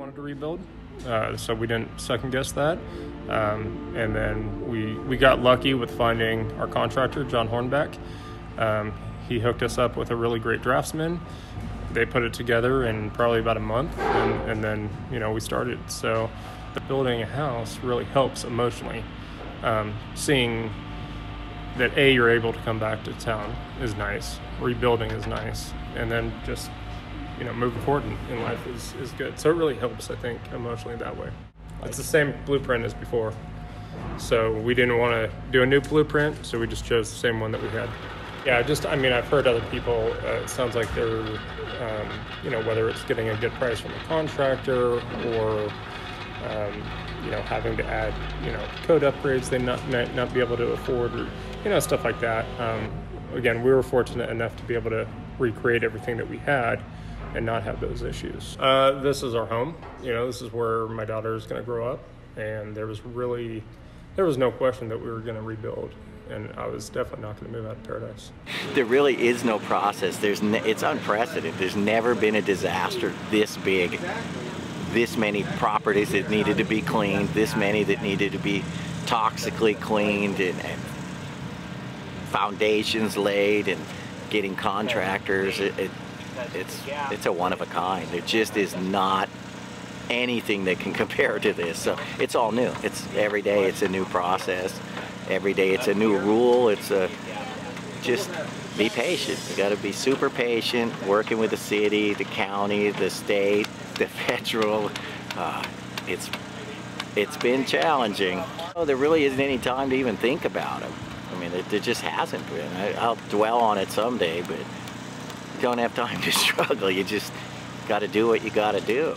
wanted to rebuild, so we didn't second guess that. And then we got lucky with finding our contractor, John Hornbeck. He hooked us up with a really great draftsman. They put it together in probably about a month, and then we started. So building a house really helps emotionally. Seeing that you're able to come back to town is nice. Rebuilding is nice, and then just moving forward in life is good. So it really helps, I think, emotionally that way. It's the same blueprint as before. So we didn't want to do a new blueprint, so we just chose the same one that we had. Yeah, I've heard other people, it sounds like they're, whether it's getting a good price from a contractor or, having to add, code upgrades they might not be able to afford, or, stuff like that. Again, we were fortunate enough to be able to recreate everything that we had and not have those issues. This is our home. This is where my daughter is going to grow up, and there was no question that we were going to rebuild, and I was definitely not going to move out of Paradise. There really is no process. It's unprecedented. There's never been a disaster this big. This many properties that needed to be cleaned, this many that needed to be toxically cleaned, and foundations laid, and getting contractors. It's a one of a kind. There just is not anything that can compare to this. So it's all new. It's every day it's a new process. Every day it's a new rule. Just be patient. You got to be super patient, working with the city, the county, the state, the federal. It's been challenging. There really isn't any time to even think about them. There just hasn't been. I'll dwell on it someday, but you don't have time to struggle. You just got to do what you got to do.